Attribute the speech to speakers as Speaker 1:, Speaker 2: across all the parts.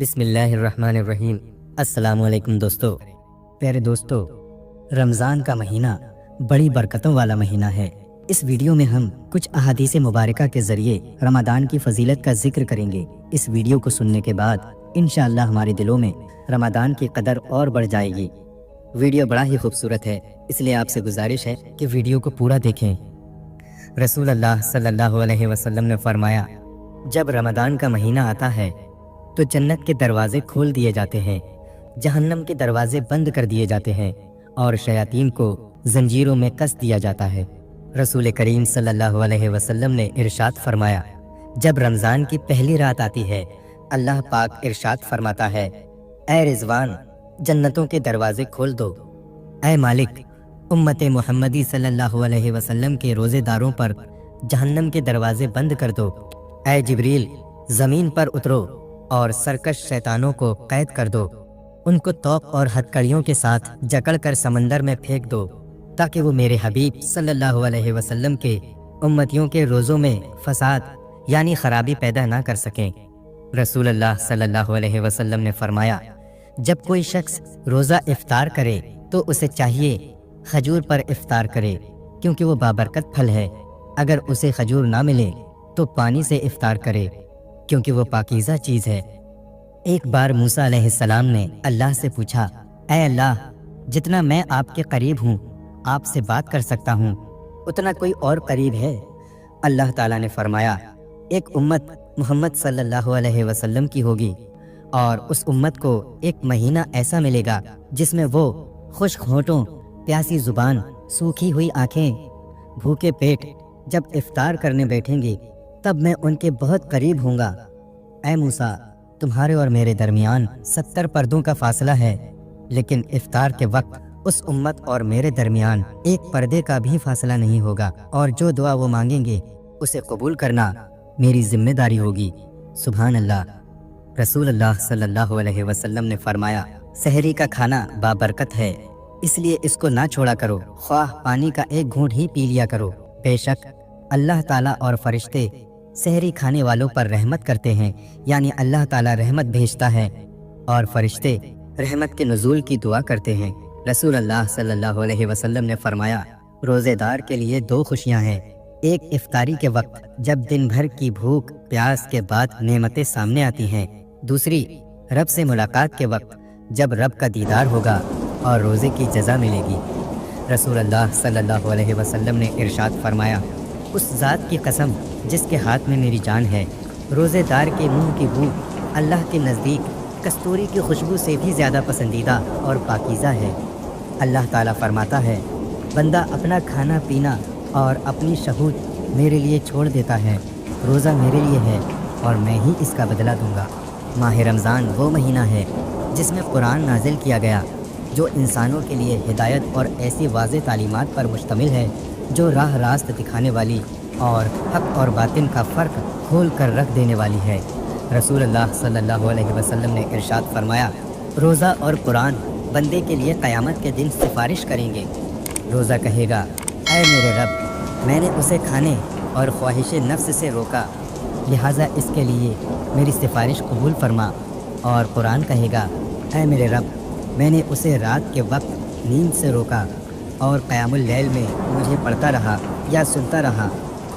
Speaker 1: بسم اللہ الرحمن الرحیم۔ السلام علیکم دوستو۔ پیارے دوستو، رمضان کا مہینہ بڑی برکتوں والا مہینہ ہے۔ اس ویڈیو میں ہم کچھ احادیث مبارکہ کے ذریعے رمضان کی فضیلت کا ذکر کریں گے۔ اس ویڈیو کو سننے کے بعد انشاءاللہ ہمارے دلوں میں رمضان کی قدر اور بڑھ جائے گی۔ ویڈیو بڑا ہی خوبصورت ہے، اس لیے آپ سے گزارش ہے کہ ویڈیو کو پورا دیکھیں۔ رسول اللہ صلی اللہ علیہ وسلم نے فرمایا، جب رمضان کا مہینہ آتا ہے تو جنت کے دروازے کھول دیے جاتے ہیں، جہنم کے دروازے بند کر دیے جاتے ہیں اور شیاطین کو زنجیروں میں کس دیا جاتا ہے۔ رسول کریم صلی اللہ علیہ وسلم نے ارشاد فرمایا، جب رمضان کی پہلی رات آتی ہے اللہ پاک ارشاد فرماتا ہے، اے رضوان جنتوں کے دروازے کھول دو، اے مالک امت محمدی صلی اللہ علیہ وسلم کے روزے داروں پر جہنم کے دروازے بند کر دو، اے جبریل زمین پر اترو اور سرکش شیطانوں کو قید کر دو، ان کو توق اور ہتکڑیوں کے ساتھ جکڑ کر سمندر میں پھینک دو تاکہ وہ میرے حبیب صلی اللہ علیہ وسلم کے امتیوں کے روزوں میں فساد یعنی خرابی پیدا نہ کر سکیں۔ رسول اللہ صلی اللہ علیہ وسلم نے فرمایا، جب کوئی شخص روزہ افطار کرے تو اسے چاہیے کھجور پر افطار کرے کیونکہ وہ بابرکت پھل ہے، اگر اسے کھجور نہ ملے تو پانی سے افطار کرے کیونکہ وہ پاکیزہ چیز ہے۔ ایک بار موسیٰ علیہ السلام نے اللہ سے پوچھا، اے اللہ جتنا میں آپ کے قریب ہوں، آپ سے بات کر سکتا ہوں، اتنا کوئی اور قریب ہے؟ اللہ تعالیٰ نے فرمایا، ایک امت محمد صلی اللہ علیہ وسلم کی ہوگی اور اس امت کو ایک مہینہ ایسا ملے گا جس میں وہ خشک ہونٹوں، پیاسی زبان، سوکھی ہوئی آنکھیں، بھوکے پیٹ جب افطار کرنے بیٹھیں گی تب میں ان کے بہت قریب ہوں گا۔ اے موسیٰ تمہارے اور میرے درمیان 70 پردوں کا فاصلہ ہے، لیکن افطار کے وقت اس امت اور میرے درمیان ایک پردے کا بھی فاصلہ نہیں ہوگا، اور جو دعا وہ مانگیں گے اسے قبول کرنا میری ذمہ داری ہوگی۔ سبحان اللہ۔ رسول اللہ صلی اللہ علیہ وسلم نے فرمایا، سحری کا کھانا بابرکت ہے، اس لیے اس کو نہ چھوڑا کرو، خواہ پانی کا ایک گھونٹ ہی پی لیا کرو۔ بے شک اللہ تعالیٰ اور فرشتے سحری کھانے والوں پر رحمت کرتے ہیں، یعنی اللہ تعالیٰ رحمت بھیجتا ہے اور فرشتے رحمت کے نزول کی دعا کرتے ہیں۔ رسول اللہ صلی اللہ علیہ وسلم نے فرمایا، روزے دار کے لیے 2 خوشیاں ہیں، ایک افطاری کے وقت جب دن بھر کی بھوک پیاس کے بعد نعمتیں سامنے آتی ہیں، دوسری رب سے ملاقات کے وقت جب رب کا دیدار ہوگا اور روزے کی جزا ملے گی۔ رسول اللہ صلی اللہ علیہ وسلم نے ارشاد فرمایا، اس ذات کی قسم جس کے ہاتھ میں میری جان ہے، روزے دار کے منہ کی بو اللہ کے نزدیک کستوری کی خوشبو سے بھی زیادہ پسندیدہ اور پاکیزہ ہے۔ اللہ تعالیٰ فرماتا ہے، بندہ اپنا کھانا پینا اور اپنی شہوت میرے لیے چھوڑ دیتا ہے، روزہ میرے لیے ہے اور میں ہی اس کا بدلہ دوں گا۔ ماہ رمضان وہ مہینہ ہے جس میں قرآن نازل کیا گیا، جو انسانوں کے لیے ہدایت اور ایسی واضح تعلیمات پر مشتمل ہے جو راہ راست دکھانے والی اور حق اور باطن کا فرق کھول کر رکھ دینے والی ہے۔ رسول اللہ صلی اللہ علیہ وسلم نے ارشاد فرمایا، روزہ اور قرآن بندے کے لیے قیامت کے دن سفارش کریں گے۔ روزہ کہے گا، اے میرے رب میں نے اسے کھانے اور خواہش نفس سے روکا، لہٰذا اس کے لیے میری سفارش قبول فرما، اور قرآن کہے گا، اے میرے رب میں نے اسے رات کے وقت نیند سے روکا اور قیام اللیل میں مجھے پڑھتا رہا یا سنتا رہا،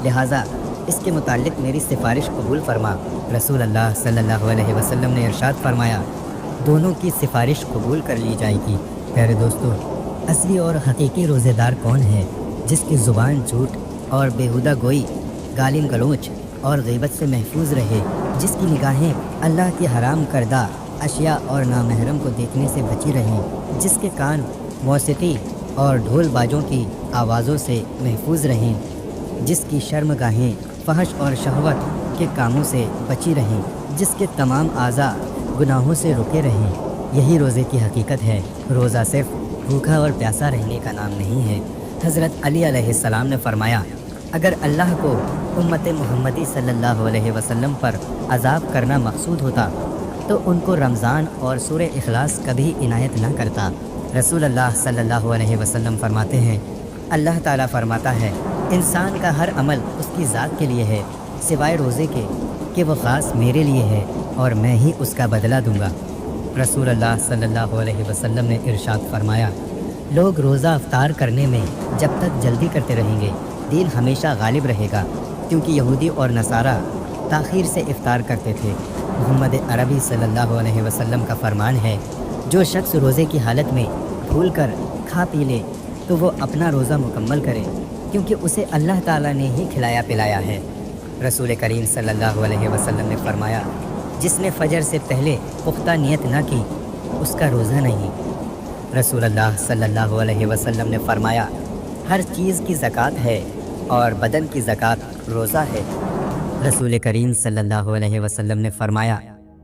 Speaker 1: لہٰذا اس کے متعلق میری سفارش قبول فرما۔ رسول اللہ صلی اللہ علیہ وسلم نے ارشاد فرمایا، دونوں کی سفارش قبول کر لی جائے گی۔ پیارے دوستو، اصلی اور حقیقی روزے دار کون ہے؟ جس کی زبان جھوٹ اور بیہودہ گوئی، گالی گلوچ اور غیبت سے محفوظ رہے، جس کی نگاہیں اللہ کی حرام کردہ اشیاء اور نامحرم کو دیکھنے سے بچی رہیں، جس کے کان موسیقی اور ڈھول باجوں کی آوازوں سے محفوظ رہیں، جس کی شرم گاہیں فحش اور شہوت کے کاموں سے بچی رہیں، جس کے تمام اعضاء گناہوں سے رکے رہیں، یہی روزے کی حقیقت ہے۔ روزہ صرف بھوکا اور پیاسا رہنے کا نام نہیں ہے۔ حضرت علی علیہ السلام نے فرمایا، اگر اللہ کو امت محمدی صلی اللہ علیہ وسلم پر عذاب کرنا مقصود ہوتا تو ان کو رمضان اور سورہ اخلاص کبھی عنایت نہ کرتا۔ رسول اللہ صلی اللہ علیہ وسلم فرماتے ہیں، اللہ تعالیٰ فرماتا ہے، انسان کا ہر عمل اس کی ذات کے لیے ہے سوائے روزے کے کہ وہ خاص میرے لیے ہے۔ اور میں ہی اس کا بدلہ دوں گا۔ رسول اللہ صلی اللہ علیہ وسلم نے ارشاد فرمایا، لوگ روزہ افطار کرنے میں جب تک جلدی کرتے رہیں گے، دین ہمیشہ غالب رہے گا، کیونکہ یہودی اور نصارہ تاخیر سے افطار کرتے تھے۔ محمد عربی صلی اللہ علیہ وسلم کا فرمان ہے، جو شخص روزے کی حالت میں بھول کر کھا پی لے تو وہ اپنا روزہ مکمل کرے، کیونکہ اسے اللہ تعالیٰ نے ہی کھلایا پلایا ہے۔ رسول کریم صلی اللہ علیہ وسلم نے فرمایا، جس نے فجر سے پہلے پختہ نیت نہ کی اس کا روزہ نہیں۔ رسول اللہ صلی اللہ علیہ وسلم نے فرمایا، ہر چیز کی زکوٰۃ ہے اور بدن کی زکوٰۃ روزہ ہے۔ رسول کریم صلی اللہ علیہ وسلم نے فرمایا،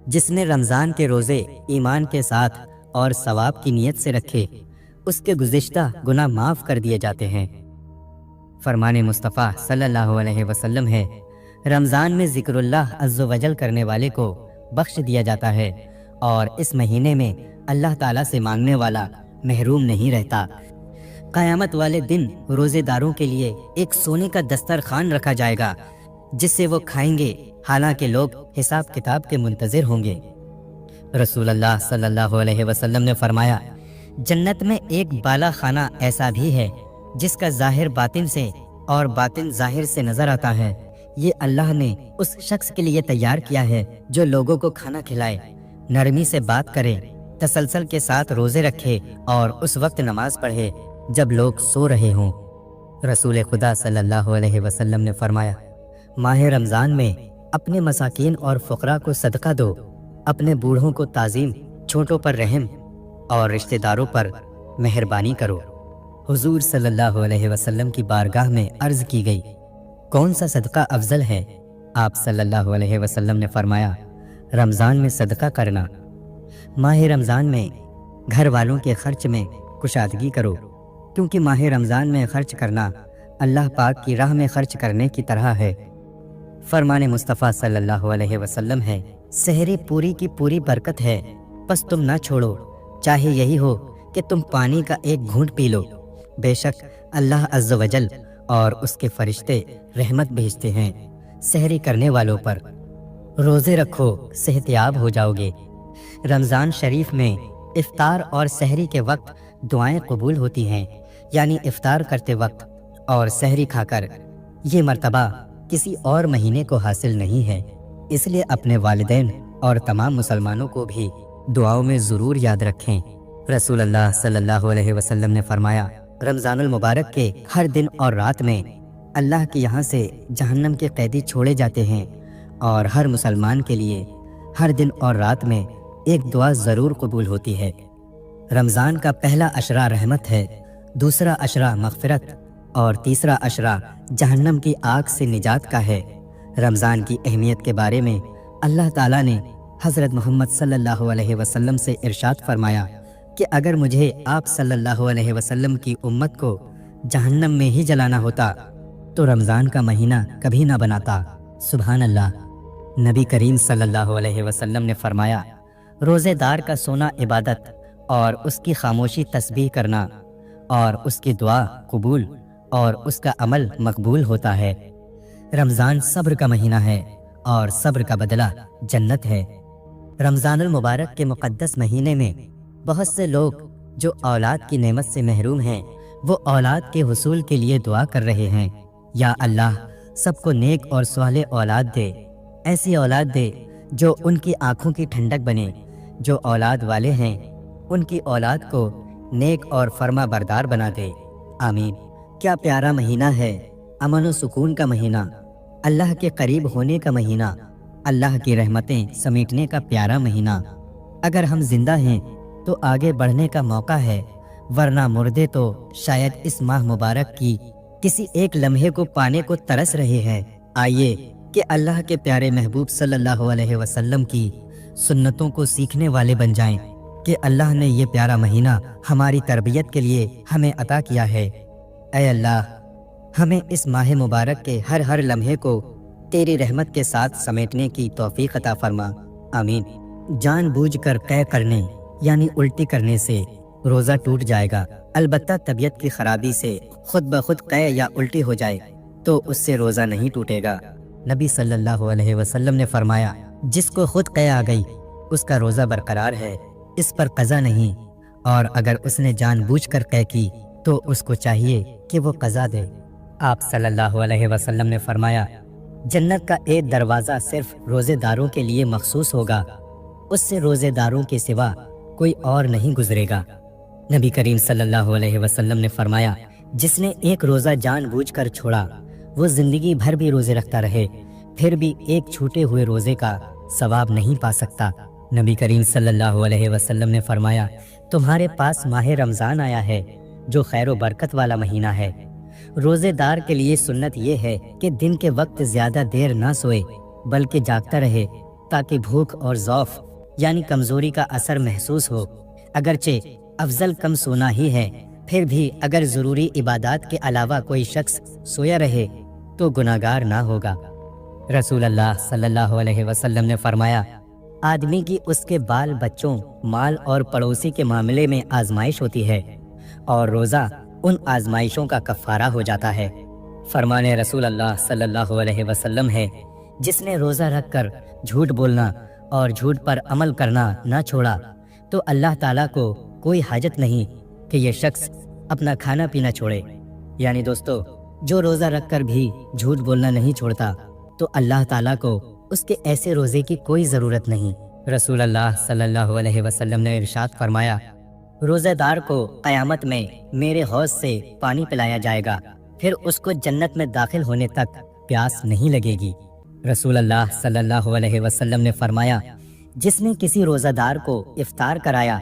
Speaker 1: جس نے رمضان کے روزے ایمان کے ساتھ اور ثواب کی نیت سے رکھے، اس کے گزشتہ گناہ معاف کر دیے جاتے ہیں۔ فرمان مصطفیٰ صلی اللہ علیہ وسلم ہے، رمضان میں ذکر اللہ عز و جل کرنے والے کو بخش دیا جاتا ہے، اور اس مہینے میں اللہ تعالیٰ سے مانگنے والا محروم نہیں رہتا۔ قیامت والے دن روزے داروں کے لیے ایک سونے کا دسترخوان رکھا جائے گا، جس سے وہ کھائیں گے، حالانکہ لوگ حساب کتاب کے منتظر ہوں گے۔ رسول اللہ صلی اللہ علیہ وسلم نے فرمایا، جنت میں ایک بالا خانہ ایسا بھی ہے جس کا ظاہر باطن سے اور باطن ظاہر سے نظر آتا ہے۔ یہ اللہ نے اس شخص کے لیے تیار کیا ہے جو لوگوں کو کھانا کھلائے، نرمی سے بات کرے، تسلسل کے ساتھ روزے رکھے اور اس وقت نماز پڑھے جب لوگ سو رہے ہوں۔ رسول خدا صلی اللہ علیہ وسلم نے فرمایا، ماہ رمضان میں اپنے مساکین اور فقراء کو صدقہ دو، اپنے بوڑھوں کو تعظیم، چھوٹوں پر رحم اور رشتہ داروں پر مہربانی کرو۔ حضور صلی اللہ علیہ وسلم کی بارگاہ میں عرض کی گئی، کون سا صدقہ افضل ہے؟ آپ صلی اللہ علیہ وسلم نے فرمایا، رمضان میں صدقہ کرنا۔ ماہ رمضان میں گھر والوں کے خرچ میں کشادگی کرو، کیونکہ ماہ رمضان میں خرچ کرنا اللہ پاک کی راہ میں خرچ کرنے کی طرح ہے۔ فرمان مصطفیٰ صلی اللہ علیہ وسلم ہے، سحری پوری کی پوری برکت ہے، پس تم نہ چھوڑو، چاہے یہی ہو کہ تم پانی کا ایک گھونٹ پی لو۔ بے شک اللہ عز و جل اور اس کے فرشتے رحمت بھیجتے ہیں سحری کرنے والوں پر۔ روزے رکھو، صحت یاب ہو جاؤ گے۔ رمضان شریف میں افطار اور سحری کے وقت دعائیں قبول ہوتی ہیں، یعنی افطار کرتے وقت اور سحری کھا کر۔ یہ مرتبہ کسی اور مہینے کو حاصل نہیں ہے، اس لیے اپنے والدین اور تمام مسلمانوں کو بھی دعاؤں میں ضرور یاد رکھیں۔ رسول اللہ صلی اللہ علیہ وسلم نے فرمایا، رمضان المبارک کے ہر دن اور رات میں اللہ کے یہاں سے جہنم کے قیدی چھوڑے جاتے ہیں، اور ہر مسلمان کے لیے ہر دن اور رات میں ایک دعا ضرور قبول ہوتی ہے۔ رمضان کا پہلا عشرہ رحمت ہے، دوسرا عشرہ مغفرت اور تیسرا عشرہ جہنم کی آگ سے نجات کا ہے۔ رمضان کی اہمیت کے بارے میں اللہ تعالیٰ نے حضرت محمد صلی اللہ علیہ وسلم سے ارشاد فرمایا کہ اگر مجھے آپ صلی اللہ علیہ وسلم کی امت کو جہنم میں ہی جلانا ہوتا تو رمضان کا مہینہ کبھی نہ بناتا۔ سبحان اللہ۔ نبی کریم صلی اللہ علیہ وسلم نے فرمایا، روزے دار کا سونا عبادت اور اس کی خاموشی تسبیح کرنا، اور اس کی دعا قبول اور اس کا عمل مقبول ہوتا ہے۔ رمضان صبر کا مہینہ ہے اور صبر کا بدلہ جنت ہے۔ رمضان المبارک کے مقدس مہینے میں بہت سے لوگ جو اولاد کی نعمت سے محروم ہیں، وہ اولاد کے حصول کے لیے دعا کر رہے ہیں، یا اللہ سب کو نیک اور صالح اولاد دے، ایسی اولاد دے جو ان کی آنکھوں کی ٹھنڈک بنے۔ جو اولاد والے ہیں ان کی اولاد کو نیک اور فرما بردار بنا دے، آمین۔ کیا پیارا مہینہ ہے، امن و سکون کا مہینہ، اللہ کے قریب ہونے کا مہینہ، اللہ کی رحمتیں سمیٹنے کا پیارا مہینہ۔ اگر ہم زندہ ہیں تو آگے بڑھنے کا موقع ہے، ورنہ مردے تو شاید اس ماہ مبارک کی کسی ایک لمحے کو پانے کو ترس رہے ہیں۔ آئیے کہ اللہ کے پیارے محبوب صلی اللہ علیہ وسلم کی سنتوں کو سیکھنے والے بن جائیں کہ اللہ نے یہ پیارا مہینہ ہماری تربیت کے لیے ہمیں عطا کیا ہے۔ اے اللہ، ہمیں اس ماہ مبارک کے ہر لمحے کو تیری رحمت کے ساتھ سمیٹنے کی توفیق عطا فرما، آمین۔ جان بوجھ کر قے کرنے یعنی الٹی کرنے سے روزہ ٹوٹ جائے گا، البتہ طبیعت کی خرابی سے خود بخود قے یا الٹی ہو جائے تو اس سے روزہ نہیں ٹوٹے گا۔ نبی صلی اللہ علیہ وسلم نے فرمایا، جس کو خود قے آ گئی اس کا روزہ برقرار ہے، اس پر قضا نہیں، اور اگر اس نے جان بوجھ کر قے کی تو اس کو چاہیے کہ وہ قضا دے۔ آپ صلی اللہ علیہ وسلم نے فرمایا، جنت کا ایک دروازہ صرف روزے داروں کے لیے مخصوص ہوگا، اس سے روزے داروں کے سوا کوئی اور نہیں گزرے گا۔ نبی کریم صلی اللہ علیہ وسلم نے فرمایا، جس نے ایک روزہ جان بوجھ کر چھوڑا وہ زندگی بھر بھی روزے رکھتا رہے پھر بھی ایک چھوٹے ہوئے روزے کا ثواب نہیں پا سکتا۔ نبی کریم صلی اللہ علیہ وسلم نے فرمایا، تمہارے پاس ماہ رمضان آیا ہے جو خیر و برکت والا مہینہ ہے۔ روزے دار کے لیے سنت یہ ہے کہ دن کے وقت زیادہ دیر نہ سوئے بلکہ جاگتا رہے تاکہ بھوک اور ضعف یعنی کمزوری کا اثر محسوس ہو۔ اگرچہ افضل کم سونا ہی ہے، پھر بھی اگر ضروری عبادات کے علاوہ کوئی شخص سویا رہے تو گناہگار نہ ہوگا۔ رسول اللہ صلی اللہ علیہ وسلم نے فرمایا، آدمی کی اس کے بال بچوں، مال اور پڑوسی کے معاملے میں آزمائش ہوتی ہے اور روزہ ان آزمائشوں کا کفارہ ہو جاتا ہے۔ فرمان رسول اللہ صلی اللہ علیہ وسلم ہے، جس نے روزہ رکھ کر جھوٹ بولنا اور جھوٹ پر عمل کرنا نہ چھوڑا تو اللہ تعالیٰ کو کوئی حاجت نہیں کہ یہ شخص اپنا کھانا پینا چھوڑے۔ یعنی دوستو، جو روزہ رکھ کر بھی جھوٹ بولنا نہیں چھوڑتا تو اللہ تعالیٰ کو اس کے ایسے روزے کی کوئی ضرورت نہیں۔ رسول اللہ صلی اللہ علیہ وسلم نے ارشاد فرمایا، روزہ دار کو قیامت میں میرے حوض سے پانی پلایا جائے گا، پھر اس کو جنت میں داخل ہونے تک پیاس نہیں لگے گی۔ رسول اللہ صلی اللہ علیہ وسلم نے فرمایا، جس نے کسی روزہ دار کو افطار کرایا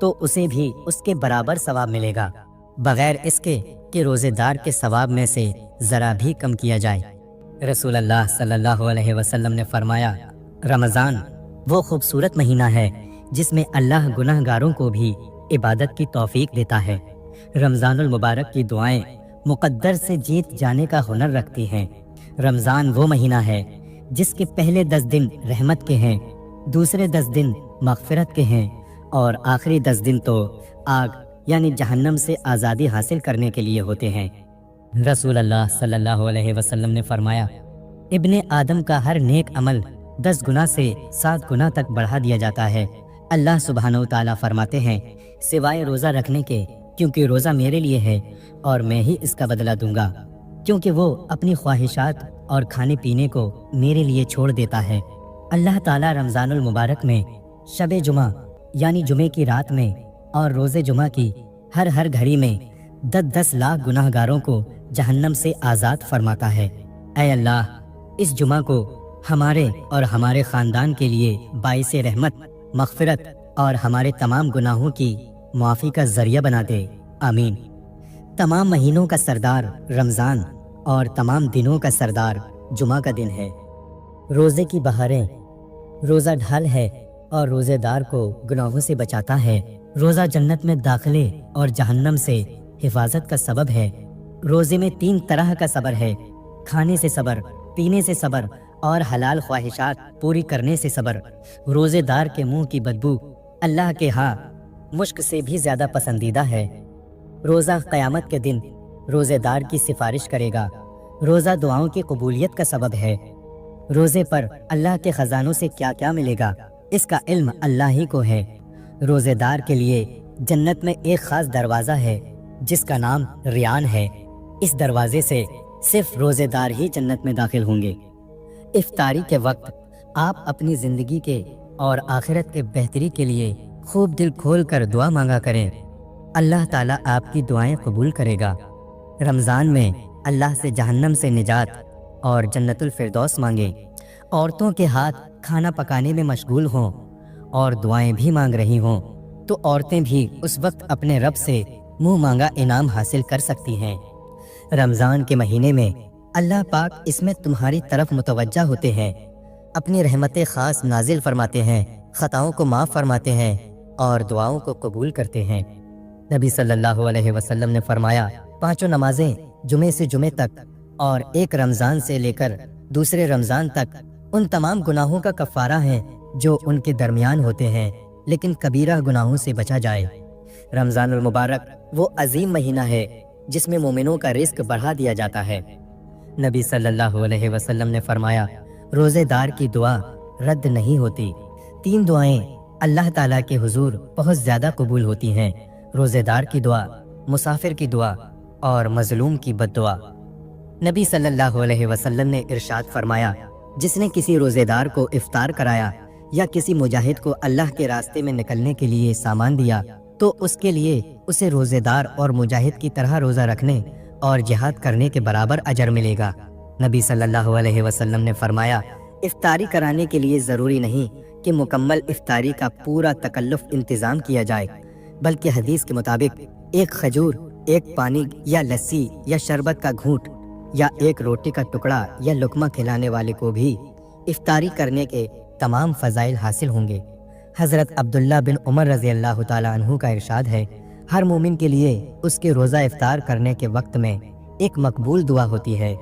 Speaker 1: تو اسے بھی اس کے برابر ثواب ملے گا، بغیر اس کے کہ روزے دار کے ثواب میں سے ذرا بھی کم کیا جائے۔ رسول اللہ صلی اللہ علیہ وسلم نے فرمایا، رمضان وہ خوبصورت مہینہ ہے جس میں اللہ گناہ گاروں کو بھی عبادت کی توفیق دیتا ہے۔ رمضان المبارک کی دعائیں مقدر سے جیت جانے کا ہنر رکھتی ہیں۔ رمضان وہ مہینہ ہے جس کے پہلے 10 دن رحمت کے ہیں، دوسرے 10 دن مغفرت کے ہیں اور آخری 10 دن تو آگ یعنی جہنم سے آزادی حاصل کرنے کے لیے ہوتے ہیں۔ رسول اللہ صلی اللہ علیہ وسلم نے فرمایا، ابن آدم کا ہر نیک عمل 10 گنا سے 7 گنا تک بڑھا دیا جاتا ہے۔ اللہ سبحانہ و تعالیٰ فرماتے ہیں، سوائے روزہ رکھنے کے، کیونکہ روزہ میرے لیے ہے اور میں ہی اس کا بدلہ دوں گا، کیونکہ وہ اپنی خواہشات اور کھانے پینے کو میرے لیے چھوڑ دیتا ہے۔ اللہ تعالیٰ رمضان المبارک میں شب جمعہ یعنی جمعے کی رات میں اور روز جمعہ کی ہر گھڑی میں 10 لاکھ گناہ گاروں کو جہنم سے آزاد فرماتا ہے۔ اے اللہ، اس جمعہ کو ہمارے اور ہمارے خاندان کے لیے باعث رحمت، مغفرت اور ہمارے تمام گناہوں کی معافی کا ذریعہ بنا دے، آمین۔ تمام مہینوں کا سردار رمضان اور تمام دنوں کا سردار جمعہ کا دن ہے۔ روزے کی بہاریں، روزہ ڈھال ہے اور روزے دار کو گناہوں سے بچاتا ہے۔ روزہ جنت میں داخلے اور جہنم سے حفاظت کا سبب ہے۔ روزے میں 3 طرح کا صبر ہے، کھانے سے صبر، پینے سے صبر اور حلال خواہشات پوری کرنے سے صبر۔ روزے دار کے منہ کی بدبو اللہ کے ہاں مشک سے بھی زیادہ پسندیدہ ہے۔ روزہ قیامت کے دن روزے دار کی سفارش کرے گا۔ روزہ دعاؤں کی قبولیت کا سبب ہے۔ روزے پر اللہ کے خزانوں سے کیا کیا ملے گا، اس کا علم اللہ ہی کو ہے۔ روزے دار کے لیے جنت میں ایک خاص دروازہ ہے جس کا نام ریان ہے۔ اس دروازے سے صرف روزے دار ہی جنت میں داخل ہوں گے۔ افطاری کے وقت آپ اپنی زندگی کے اور آخرت کے بہتری کے لیے خوب دل کھول کر دعا مانگا کریں، اللہ تعالیٰ آپ کی دعائیں قبول کرے گا۔ رمضان میں اللہ سے جہنم سے نجات اور جنت الفردوس مانگیں۔ عورتوں کے ہاتھ کھانا پکانے میں مشغول ہوں اور دعائیں بھی مانگ رہی ہوں تو عورتیں بھی اس وقت اپنے رب سے منہ مانگا انعام حاصل کر سکتی ہیں۔ رمضان کے مہینے میں اللہ پاک اس میں تمہاری طرف متوجہ ہوتے ہیں، اپنی رحمت خاص نازل فرماتے ہیں، خطاؤں کو معاف فرماتے ہیں اور دعاؤں کو قبول کرتے ہیں۔ نبی صلی اللہ علیہ وسلم نے فرمایا، 5 نمازیں جمعے سے جمعے تک اور ایک رمضان سے لے کر دوسرے رمضان تک ان تمام گناہوں کا کفارہ ہیں جو ان کے درمیان ہوتے ہیں، لیکن کبیرہ گناہوں سے بچا جائے۔ رمضان المبارک وہ عظیم مہینہ ہے جس میں مومنوں کا رزق بڑھا دیا جاتا ہے۔ نبی صلی اللہ علیہ وسلم نے فرمایا، روزے دار کی دعا رد نہیں ہوتی۔ 3 دعائیں اللہ تعالیٰ کے حضور بہت زیادہ قبول ہوتی ہیں: روزے دار کی دعا، مسافر کی دعا اور مظلوم کی بد دعا۔ نبی صلی اللہ علیہ وسلم نے ارشاد فرمایا، جس نے کسی روزے دار کو افطار کرایا یا کسی مجاہد کو اللہ کے راستے میں نکلنے کے لیے سامان دیا تو اس کے لیے اسے روزے دار اور مجاہد کی طرح روزہ رکھنے اور جہاد کرنے کے برابر اجر ملے گا۔ نبی صلی اللہ علیہ وسلم نے فرمایا، افطاری کرانے کے لیے ضروری نہیں کہ مکمل افطاری کا پورا تکلف انتظام کیا جائے، بلکہ حدیث کے مطابق ایک کھجور، ایک پانی یا لسی یا شربت کا گھونٹ یا ایک روٹی کا ٹکڑا یا لقمہ کھلانے والے کو بھی افطاری کرنے کے تمام فضائل حاصل ہوں گے۔ حضرت عبداللہ بن عمر رضی اللہ تعالیٰ عنہ کا ارشاد ہے، ہر مومن کے لیے اس کے روزہ افطار کرنے کے وقت میں ایک مقبول دعا ہوتی ہے،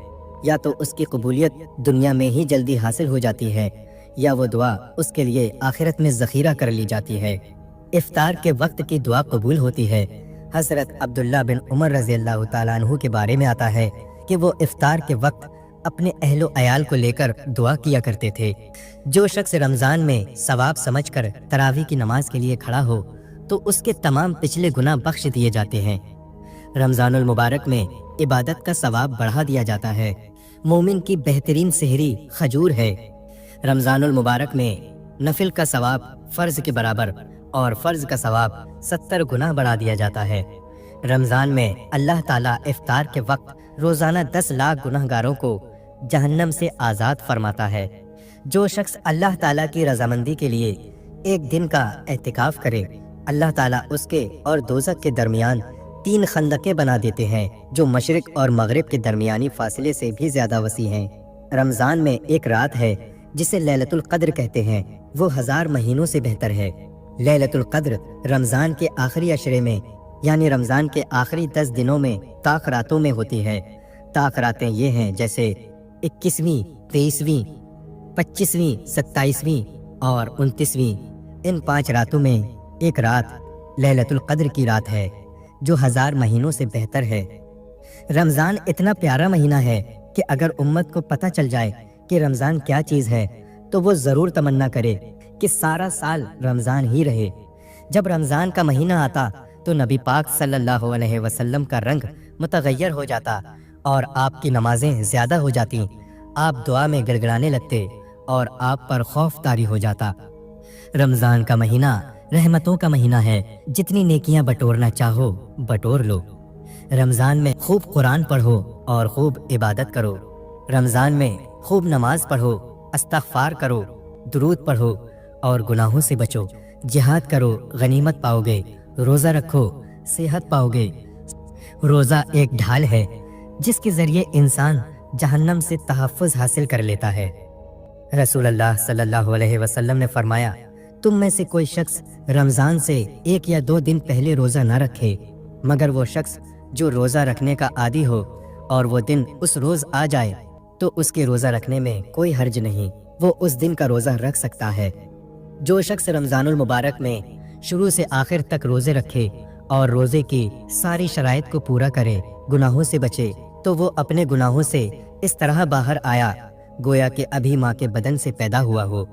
Speaker 1: یا تو اس کی قبولیت دنیا میں ہی جلدی حاصل ہو جاتی ہے یا وہ دعا اس کے لیے آخرت میں ذخیرہ کر لی جاتی ہے۔ افطار کے وقت کی دعا قبول ہوتی ہے۔ حضرت عبداللہ بن عمر رضی اللہ تعالیٰ عنہ کے بارے میں آتا ہے کہ وہ افطار کے وقت اپنے اہل و عیال کو لے کر دعا کیا کرتے تھے۔ جو شخص رمضان میں ثواب سمجھ کر تراویح کی نماز کے لیے کھڑا ہو تو اس کے تمام پچھلے گناہ بخش دیے جاتے ہیں۔ رمضان المبارک میں عبادت کا ثواب بڑھا دیا جاتا ہے۔ مومن کی بہترین سحری کھجور ہے۔ رمضان المبارک میں نفل کا ثواب فرض کے برابر اور فرض کا ثواب 70 گنا بڑھا دیا جاتا ہے۔ رمضان میں اللہ تعالیٰ افطار کے وقت روزانہ 10 لاکھ گناہ گاروں کو جہنم سے آزاد فرماتا ہے۔ جو شخص اللہ تعالیٰ کی رضامندی کے لیے ایک دن کا اعتکاف کرے، اللہ تعالیٰ اس کے اور دوزخ کے درمیان 3 خندقیں بنا دیتے ہیں جو مشرق اور مغرب کے درمیانی فاصلے سے بھی زیادہ وسیع ہیں۔ رمضان میں ایک رات ہے جسے لیلۃ القدر کہتے ہیں، وہ 1000 مہینوں سے بہتر ہے۔ لیلۃ القدر رمضان کے آخری عشرے میں یعنی رمضان کے آخری 10 دنوں میں طاق راتوں میں ہوتی ہے۔ طاق راتیں یہ ہیں جیسے 21ویں، 23ویں، 25ویں، 27ویں اور 29ویں۔ ان 5 راتوں میں ایک رات لیلۃ القدر کی رات ہے جو 1000 مہینوں سے بہتر ہے۔ رمضان اتنا پیارا مہینہ ہے کہ اگر امت کو پتہ چل جائے کہ رمضان کیا چیز ہے تو وہ ضرور تمنا کرے کہ سارا سال رمضان ہی رہے۔ جب رمضان کا مہینہ آتا تو نبی پاک صلی اللہ علیہ وسلم کا رنگ متغیر ہو جاتا اور آپ کی نمازیں زیادہ ہو جاتی، آپ دعا میں گڑگڑانے لگتے اور آپ پر خوف طاری ہو جاتا۔ رمضان کا مہینہ رحمتوں کا مہینہ ہے، جتنی نیکیاں بٹورنا چاہو بٹور لو۔ رمضان میں خوب قرآن پڑھو اور خوب عبادت کرو۔ رمضان میں خوب نماز پڑھو، استغفار کرو، درود پڑھو اور گناہوں سے بچو۔ جہاد کرو، غنیمت پاؤ گے۔ روزہ رکھو، صحت پاؤ گے۔ روزہ ایک ڈھال ہے جس کے ذریعے انسان جہنم سے تحفظ حاصل کر لیتا ہے۔ رسول اللہ صلی اللہ علیہ وسلم نے فرمایا، تم میں سے کوئی شخص رمضان سے 1 یا 2 دن پہلے روزہ نہ رکھے، مگر وہ شخص جو روزہ رکھنے کا عادی ہو اور وہ دن اس روز آ جائے تو اس کے روزہ رکھنے میں کوئی حرج نہیں، وہ اس دن کا روزہ رکھ سکتا ہے۔ جو شخص رمضان المبارک میں شروع سے آخر تک روزے رکھے اور روزے کی ساری شرائط کو پورا کرے، گناہوں سے بچے، تو وہ اپنے گناہوں سے اس طرح باہر آیا گویا کہ ابھی ماں کے بدن سے پیدا ہوا ہو۔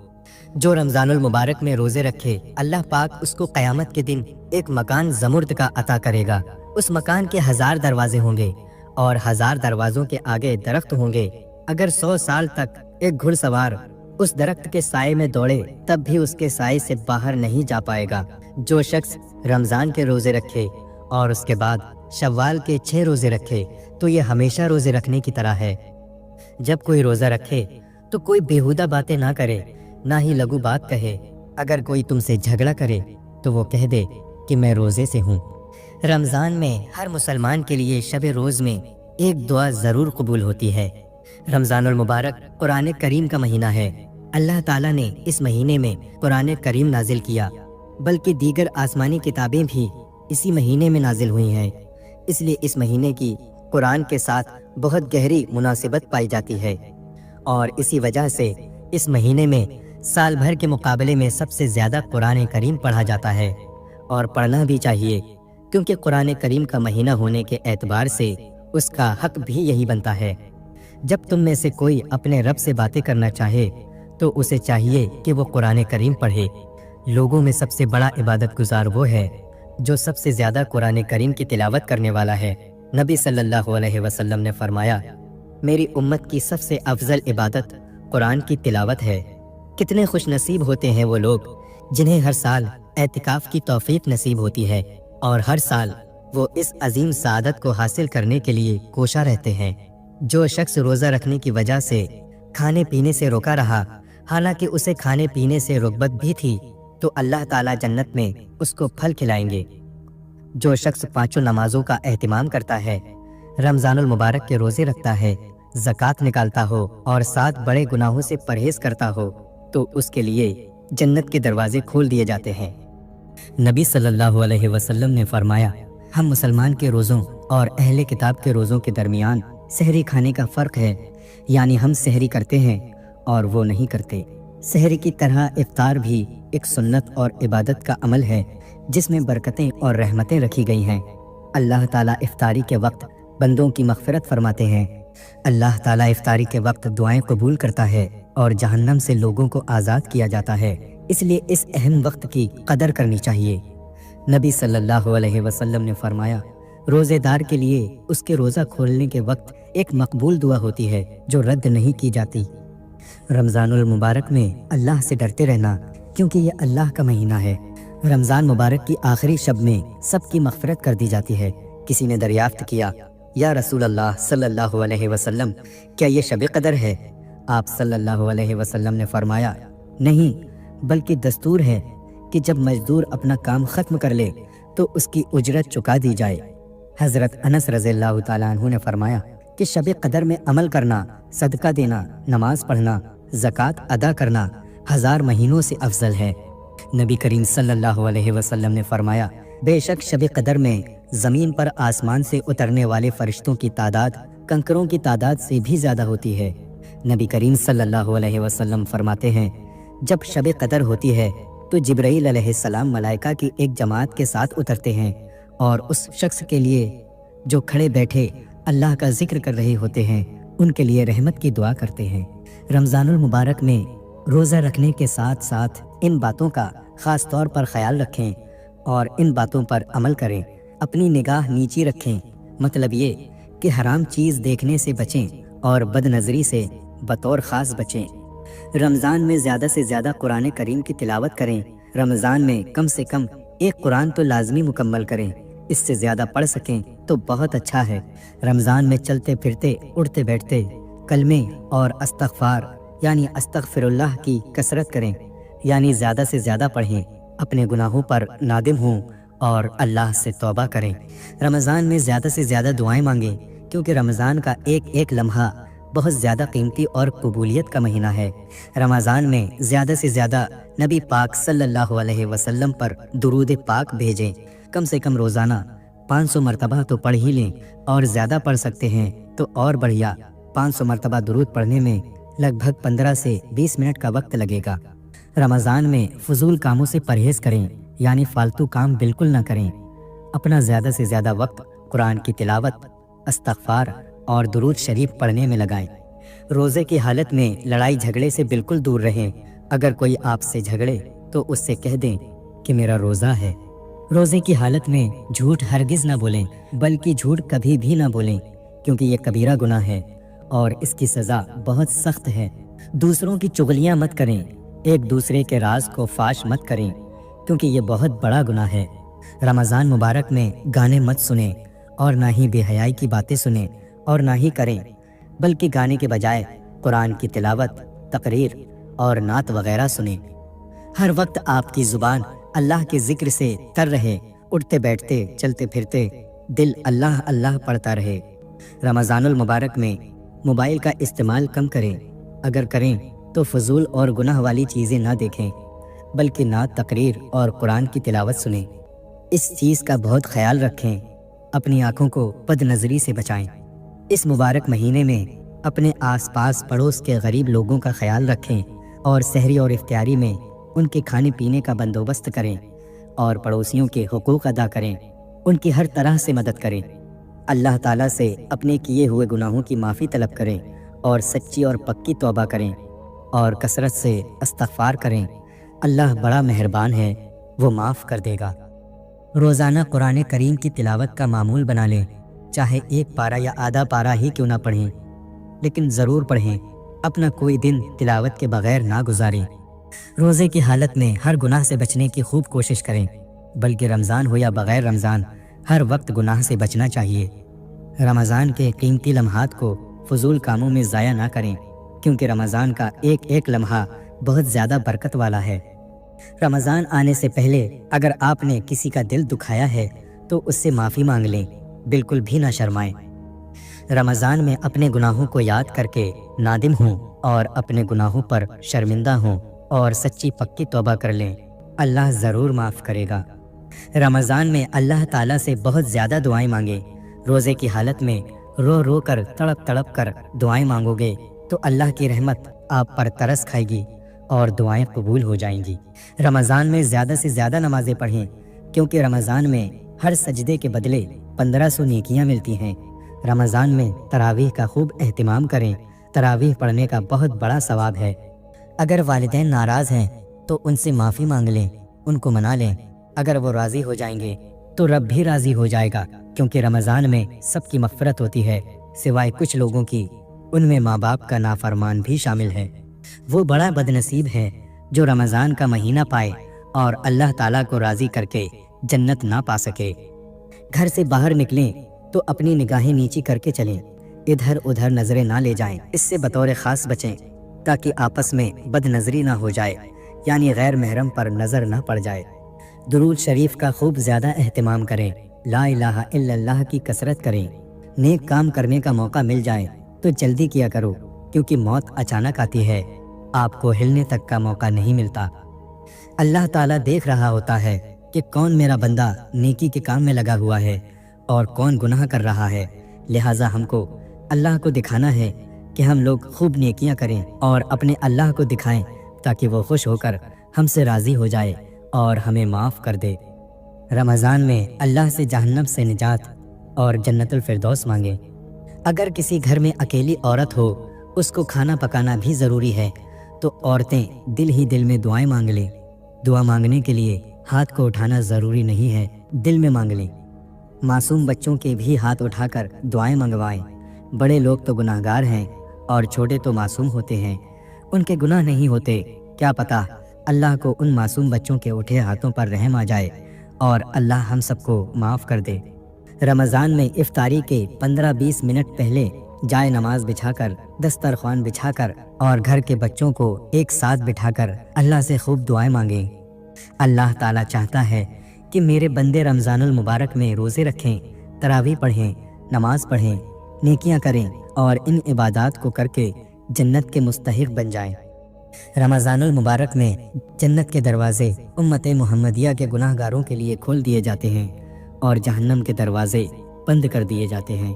Speaker 1: جو رمضان المبارک میں روزے رکھے، اللہ پاک اس کو قیامت کے دن ایک مکان زمرد کا عطا کرے گا۔ اس مکان کے 1000 دروازے ہوں گے اور 1000 دروازوں کے آگے درخت ہوں گے۔ اگر 100 سال تک ایک گھڑ سوار اس درخت کے سائے میں دوڑے تب بھی اس کے سائے سے باہر نہیں جا پائے گا۔ جو شخص رمضان کے روزے رکھے اور اس کے بعد شوال کے 6 روزے رکھے تو یہ ہمیشہ روزے رکھنے کی طرح ہے۔ جب کوئی روزہ رکھے تو کوئی بیہودہ باتیں نہ کرے، نہ ہی لغو بات کہے۔ اگر کوئی تم سے جھگڑا کرے تو وہ کہہ دے کہ میں روزے سے ہوں۔ رمضان میں ہر مسلمان کے لیے شب روز میں ایک دعا ضرور قبول ہوتی ہے۔ رمضان المبارک قرآن کریم کا مہینہ ہے۔ اللہ تعالیٰ نے اس مہینے میں قرآن کریم نازل کیا، بلکہ دیگر آسمانی کتابیں بھی اسی مہینے میں نازل ہوئی ہیں۔ اس لیے اس مہینے کی قرآن کے ساتھ بہت گہری مناسبت پائی جاتی ہے، اور اسی وجہ سے اس مہینے میں سال بھر کے مقابلے میں سب سے زیادہ قرآن کریم پڑھا جاتا ہے، اور پڑھنا بھی چاہیے، کیونکہ قرآن کریم کا مہینہ ہونے کے اعتبار سے اس کا حق بھی یہی بنتا ہے۔ جب تم میں سے کوئی اپنے رب سے باتیں کرنا چاہے تو اسے چاہیے کہ وہ قرآن کریم پڑھے۔ لوگوں میں سب سے بڑا عبادت گزار وہ ہے جو سب سے زیادہ قرآن کریم کی تلاوت کرنے والا ہے۔ نبی صلی اللہ علیہ وسلم نے فرمایا، میری امت کی سب سے افضل عبادت قرآن کی تلاوت ہے۔ کتنے خوش نصیب ہوتے ہیں وہ لوگ جنہیں ہر سال اعتکاف کی توفیق نصیب ہوتی ہے، اور ہر سال وہ اس عظیم سعادت کو حاصل کرنے کے لیے کوشاں رہتے ہیں۔ جو شخص روزہ رکھنے کی وجہ سے کھانے پینے سے روکا رہا، حالانکہ اسے کھانے پینے سے رغبت بھی تھی، تو اللہ تعالیٰ جنت میں اس کو پھل کھلائیں گے۔ جو شخص 5 نمازوں کا اہتمام کرتا ہے، رمضان المبارک کے روزے رکھتا ہے، زکوٰۃ نکالتا ہو اور 7 بڑے گناہوں سے پرہیز کرتا ہو، تو اس کے لیے جنت کے دروازے کھول دیے جاتے ہیں۔ نبی صلی اللہ علیہ وسلم نے فرمایا، ہم مسلمان کے روزوں اور اہل کتاب کے روزوں کے درمیان سحری کھانے کا فرق ہے، یعنی ہم سحری کرتے ہیں اور وہ نہیں کرتے۔ سحری کی طرح افطار بھی ایک سنت اور عبادت کا عمل ہے جس میں برکتیں اور رحمتیں رکھی گئی ہیں۔ اللہ تعالیٰ افطاری کے وقت بندوں کی مغفرت فرماتے ہیں۔ اللہ تعالیٰ افطاری کے وقت دعائیں قبول کرتا ہے اور جہنم سے لوگوں کو آزاد کیا جاتا ہے، اس لیے اس اہم وقت کی قدر کرنی چاہیے۔ نبی صلی اللہ علیہ وسلم نے فرمایا، روزے دار کے لیے اس کے روزہ کھولنے کے وقت ایک مقبول دعا ہوتی ہے جو رد نہیں کی جاتی۔ رمضان المبارک میں اللہ سے ڈرتے رہنا، کیونکہ یہ اللہ کا مہینہ ہے۔ رمضان مبارک کی آخری شب میں سب کی مغفرت کر دی جاتی ہے۔ کسی نے دریافت کیا، یا رسول اللہ صلی اللہ علیہ وسلم، کیا یہ شب قدر ہے؟ آپ صلی اللہ علیہ وسلم نے فرمایا، نہیں، بلکہ دستور ہے کہ جب مزدور اپنا کام ختم کر لے تو اس کی اجرت چکا دی جائے۔ حضرت انس رضی اللہ تعالیٰ عنہ نے فرمایا کہ شب قدر میں عمل کرنا، صدقہ دینا، نماز پڑھنا، زکوٰۃ ادا کرنا 1000 مہینوں سے افضل ہے۔ نبی کریم صلی اللہ علیہ وسلم نے فرمایا، بے شک شب قدر میں زمین پر آسمان سے اترنے والے فرشتوں کی تعداد کنکروں کی تعداد سے بھی زیادہ ہوتی ہے۔ نبی کریم صلی اللہ علیہ وسلم فرماتے ہیں، جب شب قدر ہوتی ہے تو جبرائیل علیہ السلام ملائکہ کی ایک جماعت کے ساتھ اترتے ہیں اور اس شخص کے لیے جو کھڑے بیٹھے اللہ کا ذکر کر رہے ہوتے ہیں ان کے لیے رحمت کی دعا کرتے ہیں۔ رمضان المبارک میں روزہ رکھنے کے ساتھ ساتھ ان باتوں کا خاص طور پر خیال رکھیں اور ان باتوں پر عمل کریں۔ اپنی نگاہ نیچی رکھیں، مطلب یہ کہ حرام چیز دیکھنے سے بچیں اور بد نظری سے بطور خاص بچیں۔ رمضان میں زیادہ سے زیادہ قرآن کریم کی تلاوت کریں۔ رمضان میں کم سے کم ایک قرآن تو لازمی مکمل کریں، اس سے زیادہ پڑھ سکیں تو بہت اچھا ہے۔ رمضان میں چلتے پھرتے، اٹھتے بیٹھتے کلمے اور استغفار یعنی استغفر اللہ کی کثرت کریں، یعنی زیادہ سے زیادہ پڑھیں، اپنے گناہوں پر نادم ہوں اور اللہ سے توبہ کریں۔ رمضان میں زیادہ سے زیادہ دعائیں مانگیں، کیونکہ رمضان کا ایک ایک لمحہ بہت زیادہ قیمتی اور قبولیت کا مہینہ ہے۔ رمضان میں زیادہ سے زیادہ نبی پاک صلی اللہ علیہ وسلم پر درود پاک بھیجیں۔ کم سے کم روزانہ 500 مرتبہ تو پڑھ ہی لیں، اور زیادہ پڑھ سکتے ہیں تو اور بڑھیا۔ 500 مرتبہ درود پڑھنے میں لگ بھگ 15 سے 20 منٹ کا وقت لگے گا۔ رمضان میں فضول کاموں سے پرہیز کریں، یعنی فالتو کام بالکل نہ کریں۔ اپنا زیادہ سے زیادہ وقت قرآن کی تلاوت، استغفار اور درود شریف پڑھنے میں لگائیں۔ روزے کی حالت میں لڑائی جھگڑے سے بالکل دور رہیں۔ اگر کوئی آپ سے جھگڑے تو اس سے کہہ دیں کہ میرا روزہ ہے۔ روزے کی حالت میں جھوٹ ہرگز نہ بولیں، بلکہ جھوٹ کبھی بھی نہ بولیں، کیونکہ یہ کبیرہ گناہ ہے اور اس کی سزا بہت سخت ہے۔ دوسروں کی چغلیاں مت کریں، ایک دوسرے کے راز کو فاش مت کریں، کیونکہ یہ بہت بڑا گناہ ہے۔ رمضان مبارک میں گانے مت سنیں اور نہ ہی بے حیائی کی باتیں سنیں اور نہ ہی کریں، بلکہ گانے کے بجائے قرآن کی تلاوت، تقریر اور نعت وغیرہ سنیں۔ ہر وقت آپ کی زبان اللہ کے ذکر سے تر رہے، اٹھتے بیٹھتے چلتے پھرتے دل اللہ اللہ پڑھتا رہے۔ رمضان المبارک میں موبائل کا استعمال کم کریں، اگر کریں تو فضول اور گناہ والی چیزیں نہ دیکھیں، بلکہ نعت، تقریر اور قرآن کی تلاوت سنیں۔ اس چیز کا بہت خیال رکھیں، اپنی آنکھوں کو بد نظری سے بچائیں۔ اس مبارک مہینے میں اپنے آس پاس پڑوس کے غریب لوگوں کا خیال رکھیں اور سحری اور افطاری میں ان کے کھانے پینے کا بندوبست کریں اور پڑوسیوں کے حقوق ادا کریں، ان کی ہر طرح سے مدد کریں۔ اللہ تعالیٰ سے اپنے کیے ہوئے گناہوں کی معافی طلب کریں اور سچی اور پکی توبہ کریں۔ اور کثرت سے استغفار کریں، اللہ بڑا مہربان ہے، وہ معاف کر دے گا۔ روزانہ قرآن کریم کی تلاوت کا معمول بنا لیں، چاہے ایک پارہ یا آدھا پارہ ہی کیوں نہ پڑھیں، لیکن ضرور پڑھیں، اپنا کوئی دن تلاوت کے بغیر نہ گزاریں۔ روزے کی حالت میں ہر گناہ سے بچنے کی خوب کوشش کریں، بلکہ رمضان ہو یا بغیر رمضان ہر وقت گناہ سے بچنا چاہیے۔ رمضان کے قیمتی لمحات کو فضول کاموں میں ضائع نہ کریں، کیونکہ رمضان کا ایک ایک لمحہ بہت زیادہ برکت والا ہے۔ رمضان آنے سے پہلے اگر آپ نے کسی کا دل دکھایا ہے تو اس سے معافی مانگ لیں، بالکل بھی نہ شرمائیں۔ رمضان میں اپنے گناہوں کو یاد کر کے نادم ہوں اور اپنے گناہوں پر شرمندہ ہوں اور سچی پکی توبہ کر لیں، اللہ ضرور معاف کرے گا۔ رمضان میں اللہ تعالیٰ سے بہت زیادہ دعائیں مانگیں۔ روزے کی حالت میں رو رو کر تڑپ تڑپ کر دعائیں مانگو گے تو اللہ کی رحمت آپ پر ترس کھائے گی اور دعائیں قبول ہو جائیں گی۔ رمضان میں زیادہ سے زیادہ نمازیں پڑھیں، کیونکہ رمضان میں ہر سجدے کے بدلے 1500 نیکیاں ملتی ہیں۔ رمضان میں تراویح کا خوب اہتمام کریں، تراویح پڑھنے کا بہت بڑا ثواب ہے۔ اگر والدین ناراض ہیں تو ان سے معافی مانگ لیں، ان کو منا لیں۔ اگر وہ راضی ہو جائیں گے تو رب بھی راضی ہو جائے گا، کیونکہ رمضان میں سب کی مغفرت ہوتی ہے سوائے کچھ لوگوں کی، ان میں ماں باپ کا نافرمان بھی شامل ہے۔ وہ بڑا بدنصیب ہے جو رمضان کا مہینہ پائے اور اللہ تعالیٰ کو راضی کر کے جنت نہ پا سکے۔ گھر سے باہر نکلیں تو اپنی نگاہیں نیچی کر کے چلیں، ادھر ادھر نظریں نہ لے جائیں، اس سے بطور خاص بچیں تاکہ آپس میں بد نظری نہ ہو جائے، یعنی غیر محرم پر نظر نہ پڑ جائے۔ درود شریف کا خوب زیادہ اہتمام کریں، لا الہ الا اللہ کی کثرت کریں۔ نیک کام کرنے کا موقع مل جائے تو جلدی کیا کرو، کیونکہ موت اچانک آتی ہے، آپ کو ہلنے تک کا موقع نہیں ملتا۔ اللہ تعالیٰ دیکھ رہا ہوتا ہے کہ کون میرا بندہ نیکی کے کام میں لگا ہوا ہے اور کون گناہ کر رہا ہے، لہٰذا ہم کو اللہ کو دکھانا ہے کہ ہم لوگ خوب نیکیاں کریں اور اپنے اللہ کو دکھائیں تاکہ وہ خوش ہو کر ہم سے راضی ہو جائے اور ہمیں معاف کر دے۔ رمضان میں اللہ سے جہنم سے نجات اور جنت الفردوس مانگیں۔ اگر کسی گھر میں اکیلی عورت ہو، اس کو کھانا پکانا بھی ضروری ہے، تو عورتیں دل ہی دل میں دعائیں مانگ لیں۔ دعا مانگنے کے لیے ہاتھ کو اٹھانا ضروری نہیں ہے، دل میں مانگ لیں۔ معصوم بچوں کے بھی ہاتھ اٹھا کر دعائیں منگوائیں۔ بڑے لوگ تو گناہ گار ہیں اور چھوٹے تو معصوم ہوتے ہیں، ان کے گناہ نہیں ہوتے، کیا پتہ اللہ کو ان معصوم بچوں کے اٹھے ہاتھوں پر رحم آ جائے اور اللہ ہم سب کو معاف کر دے۔ رمضان میں افطاری کے 15-20 منٹ پہلے جائے نماز بچھا کر، دسترخوان بچھا کر اور گھر کے بچوں کو ایک ساتھ بٹھا کر اللہ سے خوب دعائیں مانگیں۔ اللہ تعالیٰ چاہتا ہے کہ میرے بندے رمضان المبارک میں روزے رکھیں، تراویح پڑھیں، نماز پڑھیں، نیکیاں کریں اور ان عبادات کو کر کے جنت کے مستحق بن جائیں۔ رمضان المبارک میں جنت کے دروازے امت محمدیہ کے گناہ گاروں کے لیے کھول دیے جاتے ہیں اور جہنم کے دروازے بند کر دیے جاتے ہیں۔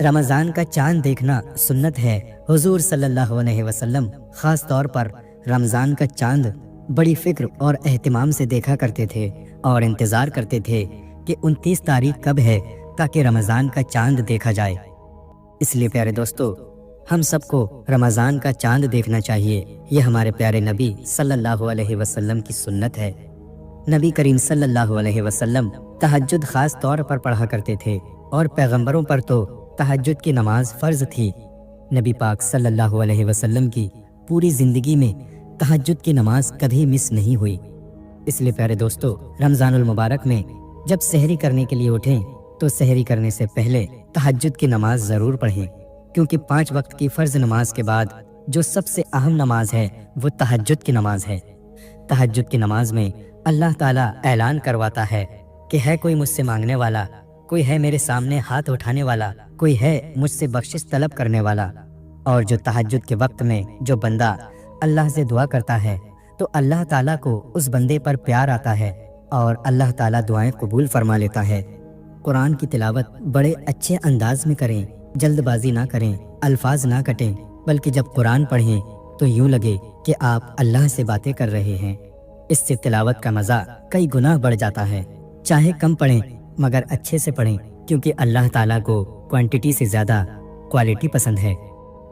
Speaker 1: رمضان کا چاند دیکھنا سنت ہے۔ حضور صلی اللہ علیہ وسلم خاص طور پر رمضان کا چاند بڑی فکر اور اہتمام سے دیکھا کرتے تھے اور انتظار کرتے تھے کہ 29 تاریخ کب ہے تاکہ رمضان کا چاند دیکھا جائے۔ اس لیے پیارے دوستو، ہم سب کو رمضان کا چاند دیکھنا چاہیے، یہ ہمارے پیارے نبی صلی اللہ علیہ وسلم کی سنت ہے۔ نبی کریم صلی اللہ علیہ وسلم تہجد خاص طور پر پڑھا کرتے تھے اور پیغمبروں پر تو تہجد کی نماز فرض تھی۔ نبی پاک صلی اللہ علیہ وسلم کی پوری زندگی میں تہجد کی نماز کبھی مس نہیں ہوئی۔ اس لیے پیارے دوستو، رمضان المبارک میں جب سحری کرنے کے لیے اٹھیں تو سحری کرنے سے پہلے تہجد کی نماز ضرور پڑھیں، کیونکہ 5 وقت کی فرض نماز کے بعد جو سب سے اہم نماز ہے وہ تہجد کی نماز ہے۔ تہجد کی نماز میں اللہ تعالیٰ اعلان کرواتا ہے کہ ہے کوئی مجھ سے مانگنے والا، کوئی ہے میرے سامنے ہاتھ اٹھانے والا، کوئی ہے مجھ سے بخشش طلب کرنے والا۔ اور جو تہجد کے وقت میں جو بندہ اللہ سے دعا کرتا ہے تو اللہ تعالیٰ کو اس بندے پر پیار آتا ہے اور اللہ تعالیٰ دعائیں قبول فرما لیتا ہے۔ قرآن کی تلاوت بڑے اچھے انداز میں کریں، جلد بازی نہ کریں، الفاظ نہ کٹیں، بلکہ جب قرآن پڑھیں تو یوں لگے کہ آپ اللہ سے باتیں کر رہے ہیں۔ اس سے تلاوت کا مزہ کئی گنا بڑھ جاتا ہے۔ چاہے کم پڑھیں مگر اچھے سے پڑھیں، کیونکہ اللہ تعالیٰ کو کوانٹٹی سے زیادہ کوالٹی پسند ہے۔